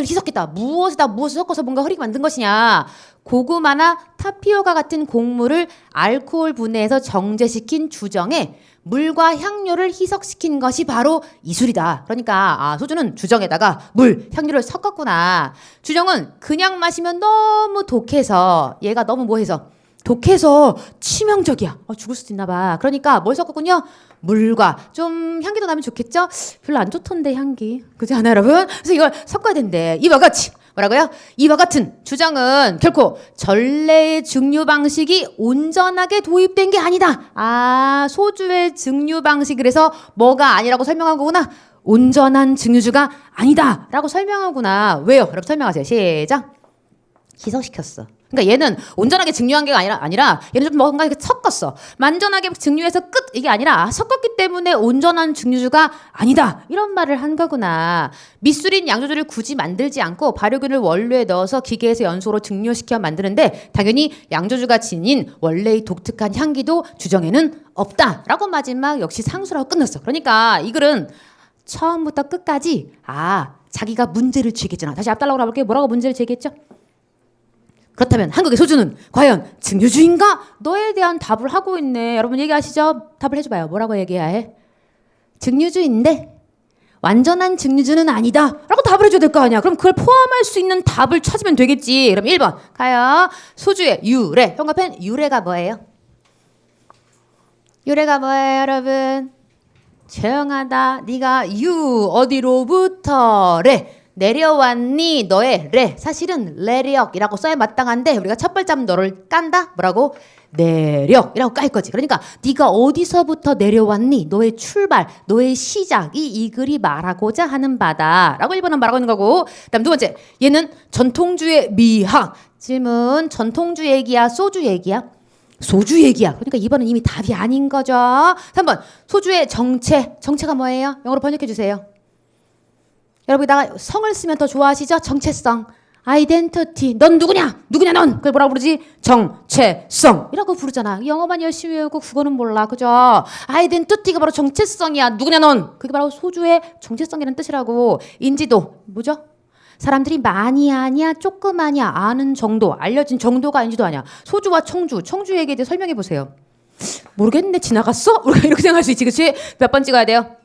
희석했다. 무엇을 섞어서 뭔가 흐리게 만든 것이냐. 고구마나 타피오카 같은 곡물을 알코올 분해해서 정제시킨 주정에 물과 향료를 희석시킨 것이 바로 이술이다. 그러니까 소주는 주정에다가 물, 향료를 섞었구나. 주정은 그냥 마시면 너무 독해서 얘가 너무 뭐해서 독해서 치명적이야. 죽을 수도 있나 봐. 그러니까 뭘 섞었군요? 물과 좀 향기도 나면 좋겠죠? 별로 안 좋던데 향기. 그렇지 않아요 여러분? 그래서 이걸 섞어야 된대. 이와 같이 뭐라고요? 이와 같은 주정은 결코 전래의 증류 방식이 온전하게 도입된 게 아니다. 소주의 증류 방식 그래서 뭐가 아니라고 설명한 거구나. 온전한 증류주가 아니다 라고 설명하구나. 왜요? 여러분 설명하세요. 시작. 희석시켰어. 그러니까 얘는 온전하게 증류한 게 아니라 얘는 좀 뭔가 이렇게 섞었어. 완전하게 증류해서 끝 이게 아니라 섞었기 때문에 온전한 증류주가 아니다. 이런 말을 한 거구나. 미술인 양조주를 굳이 만들지 않고 발효균을 원료에 넣어서 기계에서 연소로 증류시켜 만드는데 당연히 양조주가 지닌 원래의 독특한 향기도 주정에는 없다. 라고 마지막 역시 상수라고 끝났어. 그러니까 이 글은 처음부터 끝까지 자기가 문제를 제기했잖아. 다시 앞달라고 가볼게요. 뭐라고 문제를 제기했죠? 그렇다면 한국의 소주는 과연 증류주인가? 너에 대한 답을 하고 있네. 여러분 얘기하시죠? 답을 해줘봐요. 뭐라고 얘기해야 해? 증류주인데 완전한 증류주는 아니다 라고 답을 해줘야 될 거 아니야. 그럼 그걸 포함할 수 있는 답을 찾으면 되겠지. 그럼 1번 가요. 소주의 유래. 형광펜 유래가 뭐예요? 유래가 뭐예요 여러분? 조용하다. 네가 어디로부터 래 내려왔니 너의 레 사실은 내력이라고 써야 마땅한데 우리가 첫 발자국 너를 깐다. 뭐라고? 내력이라고 깔 거지. 그러니까 네가 어디서부터 내려왔니 너의 출발 너의 시작이 이 글이 말하고자 하는 바다 라고 1번은 말하고 있는 거고. 그다음 두 번째 얘는 전통주의 미학. 질문 전통주 얘기야 소주 얘기야? 소주 얘기야. 그러니까 2번은 이미 답이 아닌 거죠. 3번 소주의 정체가 뭐예요? 영어로 번역해 주세요. 여러분 이따가 성을 쓰면 더 좋아하시죠? 정체성, 아이덴티티. 넌 누구냐 넌. 그걸 뭐라고 부르지? 정체성이라고 부르잖아. 영어만 열심히 외우고 국어는 몰라. 그죠? 아이덴티티가 바로 정체성이야. 누구냐 넌. 그게 바로 소주의 정체성이라는 뜻이라고. 인지도 뭐죠? 사람들이 많이 아냐 조금 아냐 아는 정도 알려진 정도가 인지도 아냐. 소주와 청주 얘기에 대해 설명해 보세요. 모르겠는데 지나갔어? 우리가 이렇게 생각할 수 있지. 그치? 몇 번 찍어야 돼요?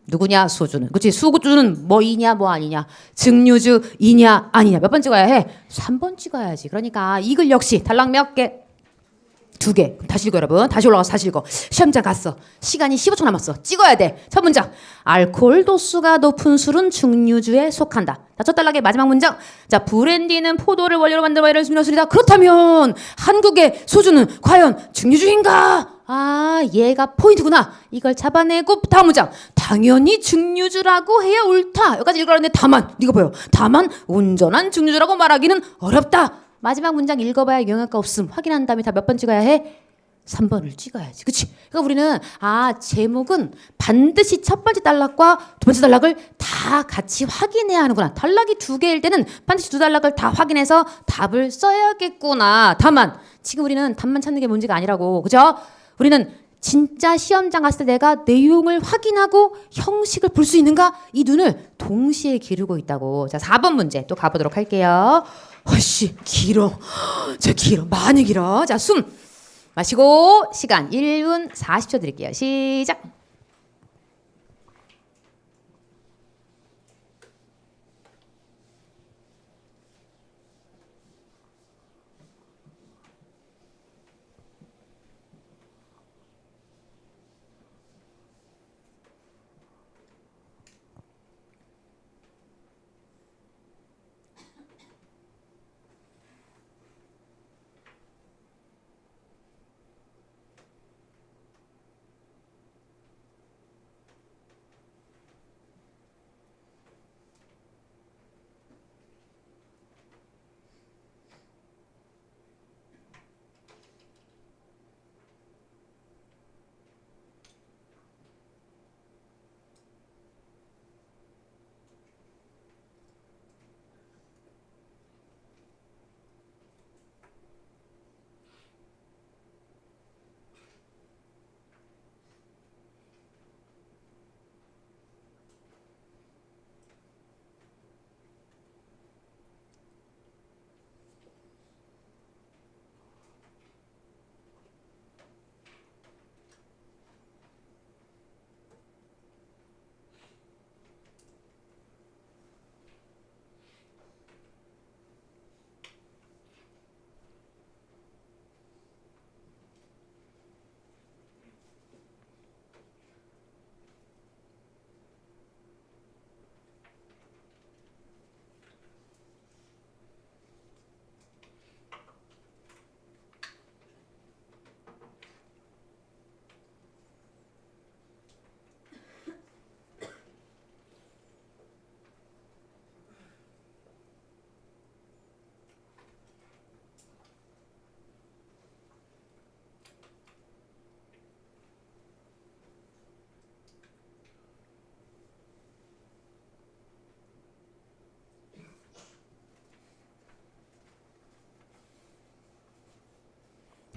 누구냐 소주는. 그치? 소주는 뭐이냐 뭐 아니냐. 증류주이냐 아니냐. 몇 번 찍어야 해? 3번 찍어야지. 그러니까 이 글 역시 달랑 몇 개? 2개. 다시 읽어 여러분. 다시 올라가서 다시 읽어. 시험장 갔어. 시간이 15초 남았어. 찍어야 돼. 첫 문장. 알코올 도수가 높은 술은 증류주에 속한다. 첫 단락의 마지막 문장. 자, 브랜디는 포도를 원료로 만든 와인을 술이다. 그렇다면 한국의 소주는 과연 증류주인가? 얘가 포인트구나. 이걸 잡아내고 다음 문장. 당연히 증류주라고 해야 옳다. 여기까지 읽으라는데 다만 네가 보여. 다만 온전한 증류주라고 말하기는 어렵다. 마지막 문장 읽어봐야 영향가 없음. 확인한 다음에 다 몇 번 찍어야 해? 3번을 찍어야지. 그치? 그러니까 우리는 제목은 반드시 첫 번째 단락과 두 번째 단락을 다 같이 확인해야 하는구나. 단락이 2개일 때는 반드시 2단락을 다 확인해서 답을 써야겠구나. 다만 지금 우리는 답만 찾는 게 문제가 아니라고. 그죠? 우리는 진짜 시험장 갔을 때 내가 내용을 확인하고 형식을 볼 수 있는가? 이 눈을 동시에 기르고 있다고. 자, 4번 문제 또 가보도록 할게요. 길어. 길어. 많이 길어. 자, 숨 마시고 시간 1분 40초 드릴게요. 시작.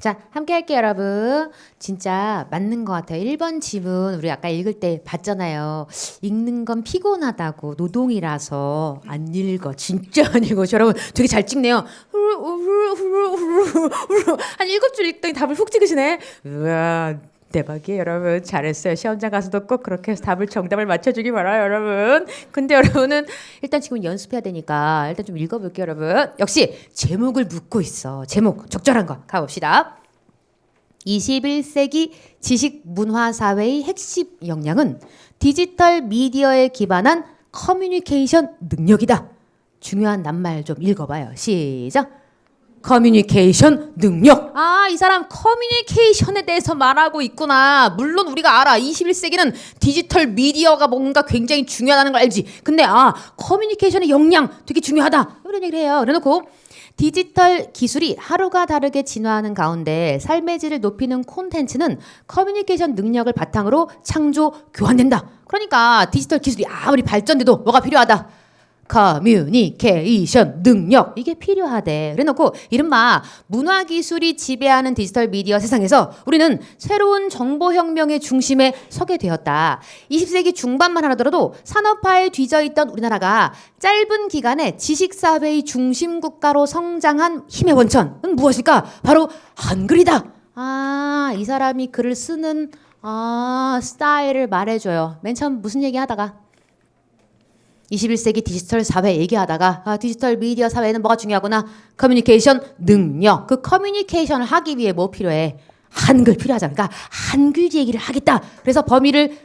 자, 함께 할게요, 여러분. 진짜 맞는 것 같아요. 1번 지문 우리 아까 읽을 때 봤잖아요. 읽는 건 피곤하다고 노동이라서 안 읽어. 진짜 안 읽어. 여러분 되게 잘 찍네요. 한 7줄 읽더니 답을 훅 찍으시네. 우와, 대박이에요, 여러분. 잘했어요. 시험장 가서도 꼭 그렇게 해서 정답을 맞춰주기 바라요, 여러분. 근데 여러분은 일단 지금 연습해야 되니까 일단 좀 읽어볼게요, 여러분. 역시 제목을 묻고 있어. 제목 적절한 거 가봅시다. 21세기 지식 문화 사회의 핵심 역량은 디지털 미디어에 기반한 커뮤니케이션 능력이다. 중요한 낱말 좀 읽어봐요. 시작. 커뮤니케이션 능력. 이 사람 커뮤니케이션에 대해서 말하고 있구나. 물론 우리가 알아. 21세기는 디지털 미디어가 뭔가 굉장히 중요하다는 걸 알지. 근데 커뮤니케이션의 역량 되게 중요하다. 이런 얘기를 해요. 그래놓고 디지털 기술이 하루가 다르게 진화하는 가운데 삶의 질을 높이는 콘텐츠는 커뮤니케이션 능력을 바탕으로 창조, 교환된다. 그러니까 디지털 기술이 아무리 발전돼도 뭐가 필요하다. 커뮤니케이션 능력, 이게 필요하대. 그래놓고 이른바 문화기술이 지배하는 디지털 미디어 세상에서 우리는 새로운 정보혁명의 중심에 서게 되었다. 20세기 중반만 하더라도 산업화에 뒤져있던 우리나라가 짧은 기간에 지식사회의 중심국가로 성장한 힘의 원천은 무엇일까? 바로 한글이다. 이 사람이 글을 쓰는 스타일을 말해줘요. 맨 처음 무슨 얘기 하다가 21세기 디지털 사회 얘기하다가 디지털 미디어 사회는 뭐가 중요하구나. 커뮤니케이션 능력. 그 커뮤니케이션을 하기 위해 뭐 필요해? 한글 필요하잖아. 그러니까 한글 얘기를 하겠다. 그래서 범위를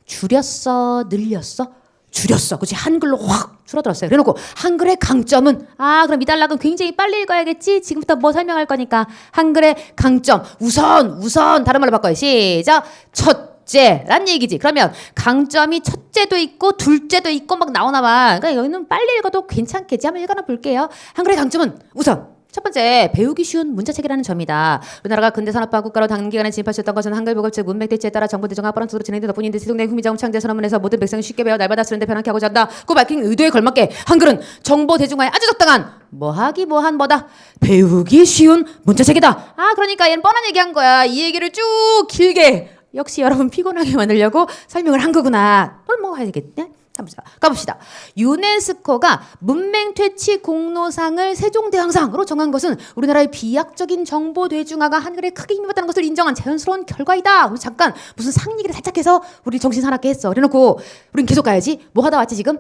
줄였어? 늘렸어? 줄였어. 그치? 한글로 확 줄어들었어요. 그래놓고 한글의 강점은 그럼 이 단락은 굉장히 빨리 읽어야겠지? 지금부터 뭐 설명할 거니까 한글의 강점. 우선 다른 말로 바꿔요. 시작. 첫째란 얘기지. 그러면 강점이 첫째도 있고 둘째도 있고 막 나오나 봐. 그러니까 여기는 빨리 읽어도 괜찮겠지. 한번 읽어나 볼게요. 한글의 강점은 우선 첫 번째, 배우기 쉬운 문자체계라는 점이다. 우리나라가 근대산업화 국가로 단기간에 진입할 수 있던 것은 한글 보급책 문맥 대체에 따라 정보 대중화 빠른 속도로 진행된 덕분인데 세종대 후미자음 창제 선언문에서 모든 백성이 쉽게 배워 날마다 쓰는데 편하게 하고자 한다. 그 밝힌 의도에 걸맞게 한글은 정보 대중화에 아주 적당한 뭐하기 뭐한 뭐다. 배우기 쉬운 문자체계다. 아 그러니까 얘는 뻔한 얘기한 거야. 이 얘기를 쭉 길게 역시 여러분 피곤하게 만들려고 설명을 한 거구나. 넘어가야 되겠네. 가봅시다. 유네스코가 문맹 퇴치 공로상을 세종대왕상으로 정한 것은 우리나라의 비약적인 정보 대중화가 한글에 크게 힘입었다는 것을 인정한 자연스러운 결과이다. 우리 잠깐 무슨 상 얘기를 살짝 해서 우리 정신 사납게 했어. 그래놓고 우린 계속 가야지. 뭐 하다 왔지 지금?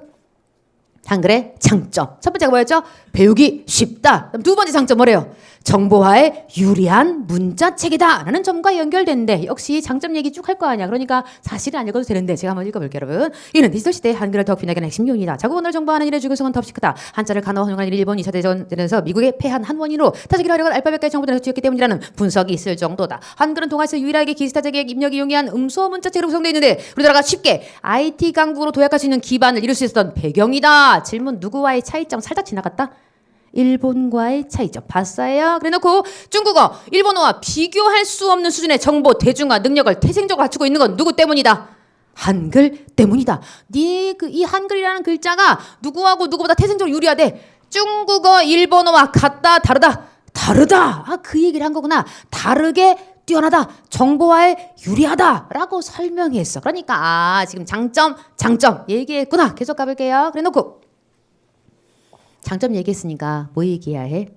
한글의 장점. 첫 번째가 뭐였죠? 배우기 쉽다. 그럼 두 번째 장점 뭐래요? 정보화에 유리한 문자체계다 라는 점과 연결되는데 역시 장점 얘기 쭉 할 거 아니야. 그러니까 사실은 안 읽어도 되는데 제가 한번 읽어볼게요. 여러분. 이는 디지털 시대의 한글을 더 균하게 하는 핵심 요인이다. 자국 언어를 정보하는 일의 중요성은 더없이 크다. 한자를 간호화 활용한 일이 일본 2차 대전에서 미국에 패한 한 원인으로 타자기를 활용한 알파벳까지 정보를 지었기 때문이라는 분석이 있을 정도다. 한글은 동아에서 유일하게 기스타자기의 입력이 용이한 음소 문자체계로 구성되어 있는데 우리나라가 쉽게 IT 강국으로 도약할 수 있는 기반을 이룰 수 있었던 배경이다. 질문 누구와의 차이점 살짝 지나갔다? 일본과의 차이점 봤어요? 그래놓고 중국어, 일본어와 비교할 수 없는 수준의 정보 대중화 능력을 태생적으로 갖추고 있는 건 누구 때문이다? 한글 때문이다. 이 한글이라는 글자가 누구하고 누구보다 태생적으로 유리하대. 중국어, 일본어와 같다, 다르다. 다르다. 아, 그 얘기를 한 거구나. 다르게 뛰어나다. 정보화에 유리하다라고 설명했어. 그러니까 지금 장점 얘기했구나. 계속 가볼게요. 그래놓고 장점 얘기했으니까 뭐 얘기해야 해?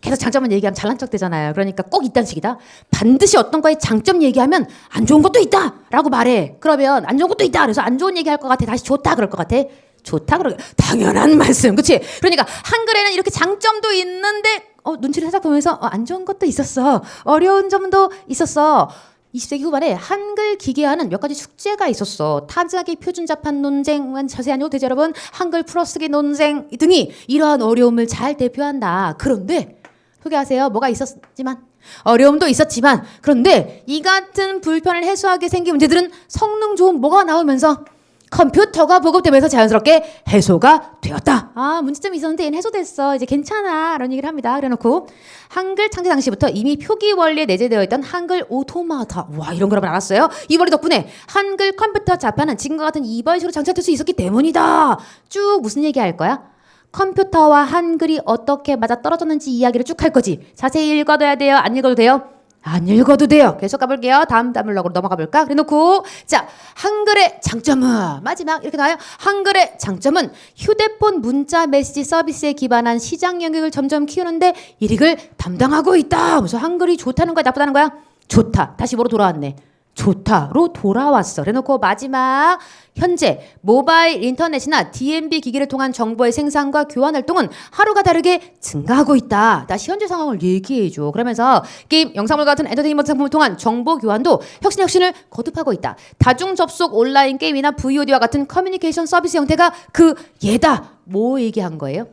계속 장점만 얘기하면 잘난 척 되잖아요. 그러니까 꼭 이딴 식이다. 반드시 어떤 거에 장점 얘기하면 안 좋은 것도 있다 라고 말해. 그러면 안 좋은 것도 있다. 그래서 안 좋은 얘기할 것 같아. 다시 좋다 그럴 것 같아. 좋다 그러 당연한 말씀. 그치? 그러니까 한글에는 이렇게 장점도 있는데 눈치를 살짝 보면서 안 좋은 것도 있었어. 어려운 점도 있었어. 20세기 후반에 한글 기계화는 몇 가지 숙제가 있었어. 타자기 표준자판 논쟁만 자세히 안 해도 되죠 여러분. 한글 풀어쓰기 논쟁 등이 이러한 어려움을 잘 대표한다. 그런데 소개하세요. 뭐가 있었지만 어려움도 있었지만 그런데 이 같은 불편을 해소하게 생긴 문제들은 성능 좋은 뭐가 나오면서 컴퓨터가 보급되면서 자연스럽게 해소가 되었다. 문제점이 있었는데 얘는 해소됐어. 이제 괜찮아. 이런 얘기를 합니다. 그래놓고 한글 창제 당시부터 이미 표기 원리에 내재되어 있던 한글 오토마타. 와, 이런 거라면 알았어요. 이 원리 덕분에 한글 컴퓨터 자판은 지금과 같은 이번식으로 장착될 수 있었기 때문이다. 쭉 무슨 얘기 할 거야? 컴퓨터와 한글이 어떻게 맞아떨어졌는지 이야기를 쭉 할 거지. 자세히 읽어둬야 돼요? 안 읽어도 돼요? 안 읽어도 돼요. 계속 가볼게요. 다음 단물럭으로 넘어가 볼까? 그래놓고 자, 한글의 장점은 마지막 이렇게 나와요. 한글의 장점은 휴대폰 문자 메시지 서비스에 기반한 시장 영역을 점점 키우는데 일익을 담당하고 있다. 그래서 한글이 좋다는 거야? 나쁘다는 거야? 좋다. 다시 뭐로 돌아왔네? 좋다로 돌아왔어. 그래놓고 마지막 현재 모바일 인터넷이나 DMB 기기를 통한 정보의 생산과 교환 활동은 하루가 다르게 증가하고 있다. 다시 현재 상황을 얘기해줘. 그러면서 게임, 영상물 같은 엔터테인먼트 상품을 통한 정보 교환도 혁신을 거듭하고 있다. 다중 접속 온라인 게임이나 VOD와 같은 커뮤니케이션 서비스 형태가 그 예다. 뭐 얘기한 거예요?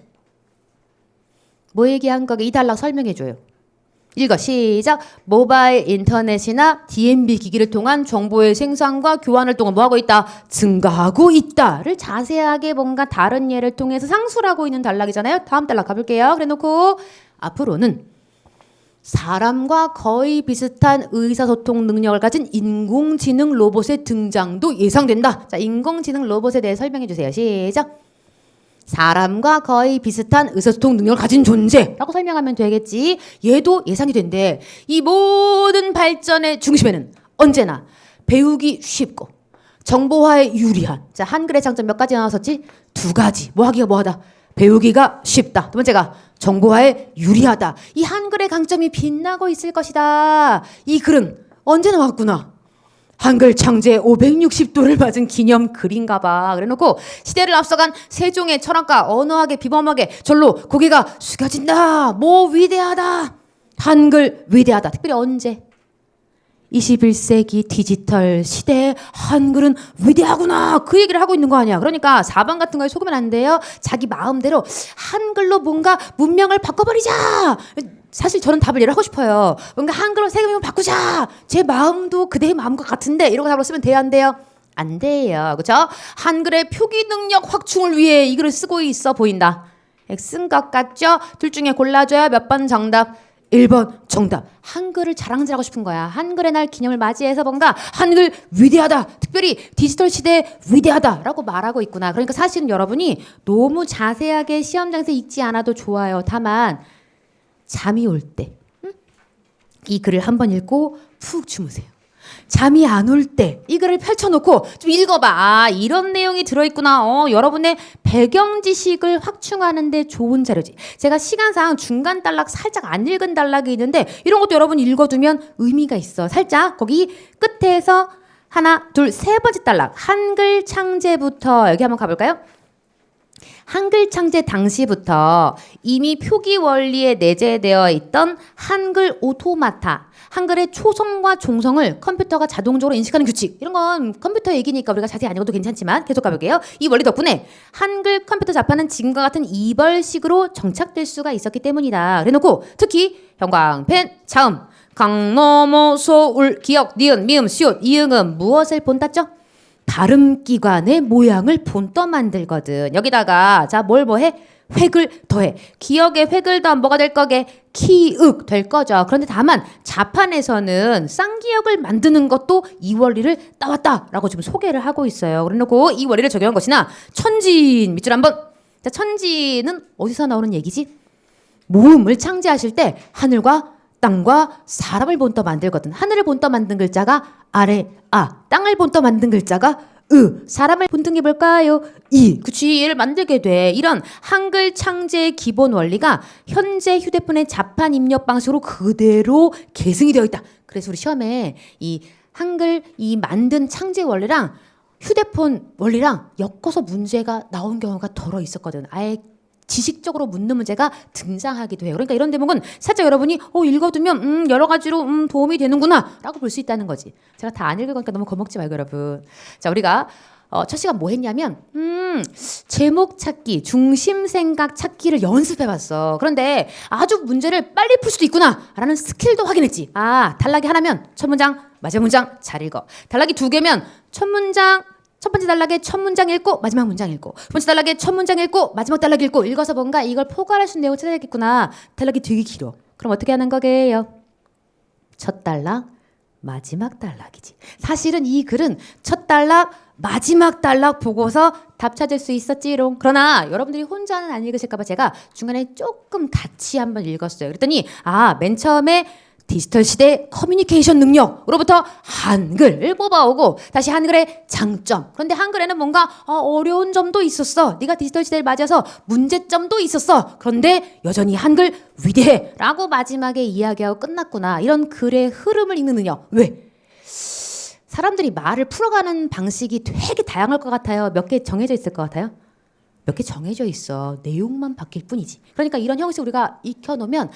뭐 얘기한 거게 이 단락 설명해줘요. 읽어 시작. 모바일 인터넷이나 DMB 기기를 통한 정보의 생산과 교환 활동을 뭐하고 있다? 증가하고 있다를 자세하게 뭔가 다른 예를 통해서 상수를 하고 있는 단락이잖아요. 다음 단락 가볼게요. 그래놓고 앞으로는 사람과 거의 비슷한 의사소통 능력을 가진 인공지능 로봇의 등장도 예상된다. 자, 인공지능 로봇에 대해 설명해 주세요. 시작. 사람과 거의 비슷한 의사소통 능력을 가진 존재라고 설명하면 되겠지. 얘도 예상이 된대. 이 모든 발전의 중심에는 언제나 배우기 쉽고 정보화에 유리한. 자, 한글의 장점 몇 가지 나왔었지? 두 가지. 뭐하기가 뭐하다. 배우기가 쉽다. 두 번째가 정보화에 유리하다. 이 한글의 강점이 빛나고 있을 것이다. 이 글은 언제 나왔구나. 한글 창제 560도를 맞은 기념 글인가 봐. 그래놓고 시대를 앞서간 세종의 철학과 언어학의 비범하게 절로 고개가 숙여진다. 뭐 위대하다. 한글 위대하다. 특별히 언제? 21세기 디지털 시대에 한글은 위대하구나. 그 얘기를 하고 있는 거 아니야. 그러니까 4번 같은 거에 속으면 안 돼요. 자기 마음대로 한글로 뭔가 문명을 바꿔버리자. 사실 저는 답을 얘를 하고 싶어요. 뭔가 한글로 세금을 바꾸자. 제 마음도 그대의 마음과 같은데 이러고 답을 쓰면 돼요, 안 돼요? 안 돼요. 그렇죠? 한글의 표기 능력 확충을 위해 이 글을 쓰고 있어 보인다. X인 것 같죠? 둘 중에 골라줘야 몇 번 정답? 1번 정답. 한글을 자랑질하고 싶은 거야. 한글의 날 기념을 맞이해서 뭔가 한글 위대하다. 특별히 디지털 시대에 위대하다라고 말하고 있구나. 그러니까 사실은 여러분이 너무 자세하게 시험장에서 읽지 않아도 좋아요. 다만 잠이 올 때 이 글을 한번 읽고 푹 주무세요. 잠이 안 올 때 이 글을 펼쳐놓고 좀 읽어봐. 아, 이런 내용이 들어있구나. 여러분의 배경 지식을 확충하는 데 좋은 자료지. 제가 시간상 중간 단락 살짝 안 읽은 단락이 있는데 이런 것도 여러분 읽어두면 의미가 있어. 살짝 거기 끝에서 하나, 둘, 세 번째 단락 한글 창제부터 여기 한번 가볼까요? 한글 창제 당시부터 이미 표기 원리에 내재되어 있던 한글 오토마타, 한글의 초성과 종성을 컴퓨터가 자동적으로 인식하는 규칙. 이런 건 컴퓨터 얘기니까 우리가 자세히 안 읽어도 괜찮지만 계속 가볼게요. 이 원리 덕분에 한글 컴퓨터 자판은 지금과 같은 이벌식으로 정착될 수가 있었기 때문이다. 그래놓고 특히 형광펜, 자음, 강, 넘어, 소, 울, 기역, 니은, 미음, 시옷, 이응은 무엇을 본땄죠? 발음기관의 모양을 본떠 만들거든. 여기다가 자 뭘 뭐해? 획을 더해. 기역에 획을 더하면 뭐가 될 거게? 키읔 될 거죠. 그런데 다만 자판에서는 쌍기역을 만드는 것도 이 원리를 따왔다라고 지금 소개를 하고 있어요. 그래놓고 이 원리를 적용한 것이나 천진 밑줄 한번. 자, 천진은 어디서 나오는 얘기지? 모음을 창제하실 때 하늘과 땅과 사람을 본떠 만들거든. 하늘을 본떠 만든 글자가 아래 아, 땅을 본떠 만든 글자가 사람을 본뜬 게 뭘까요? 그치, 얘를 만들게 돼. 이런 한글 창제의 기본 원리가 현재 휴대폰의 자판 입력 방식으로 그대로 계승이 되어 있다. 그래서 우리 시험에 이 한글 이 만든 창제 원리랑 휴대폰 원리랑 엮어서 문제가 나온 경우가 덜어 있었거든. 아예 지식적으로 묻는 문제가 등장하기도 해요. 그러니까 이런 대목은 살짝 여러분이 읽어두면 여러 가지로 도움이 되는구나 라고 볼 수 있다는 거지. 제가 다 안 읽을 거니까 너무 겁먹지 말고 여러분. 자, 우리가 첫 시간 뭐 했냐면 제목 찾기, 중심 생각 찾기를 연습해봤어. 그런데 아주 문제를 빨리 풀 수도 있구나 라는 스킬도 확인했지. 아, 단락이 하나면 첫 문장, 마지막 문장 잘 읽어. 단락이 두 개면 첫 번째 단락에 첫 문장 읽고 마지막 문장 읽고 두 번째 단락에 첫 문장 읽고 마지막 단락 읽고 읽어서 뭔가 이걸 포괄할 수 있는 내용을 찾아야겠구나. 단락이 되게 길어. 그럼 어떻게 하는 거게요? 첫 단락, 마지막 단락이지. 사실은 이 글은 첫 단락, 마지막 단락 보고서 답 찾을 수 있었지롱. 그러나 여러분들이 혼자는 안 읽으실까봐 제가 중간에 조금 같이 한번 읽었어요. 그랬더니 맨 처음에 디지털 시대 커뮤니케이션 능력으로부터 한글을 뽑아오고 다시 한글의 장점. 그런데 한글에는 뭔가 어려운 점도 있었어. 네가 디지털 시대를 맞아서 문제점도 있었어. 그런데 여전히 한글 위대해라고 마지막에 이야기하고 끝났구나. 이런 글의 흐름을 읽는 능력. 왜? 사람들이 말을 풀어가는 방식이 되게 다양할 것 같아요. 몇 개 정해져 있을 것 같아요? 몇 개 정해져 있어. 내용만 바뀔 뿐이지. 그러니까 이런 형식 우리가 익혀놓으면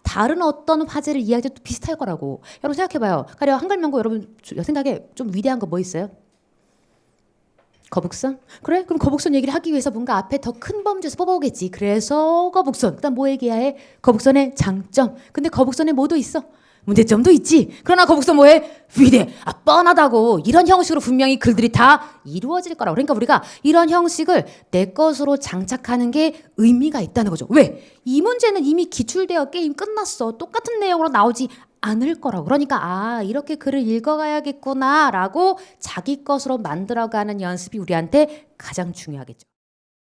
다른 어떤 화제를 이야기해도 비슷할 거라고. 여러분 생각해봐요. 가령 한글 명곡 여러분 생각에 좀 위대한 거 뭐 있어요? 거북선? 그래? 그럼 거북선 얘기를 하기 위해서 뭔가 앞에 더 큰 범주에서 뽑아오겠지. 그래서 거북선. 그다음 뭐 얘기해야 해? 거북선의 장점. 근데 거북선에 뭐도 있어? 문제점도 있지. 그러나 거북선 뭐해? 위대. 뻔하다고. 이런 형식으로 분명히 글들이 다 이루어질 거라고. 그러니까 우리가 이런 형식을 내 것으로 장착하는 게 의미가 있다는 거죠. 왜? 이 문제는 이미 기출되어 게임 끝났어. 똑같은 내용으로 나오지 않을 거라고. 그러니까 이렇게 글을 읽어가야겠구나 라고 자기 것으로 만들어가는 연습이 우리한테 가장 중요하겠죠.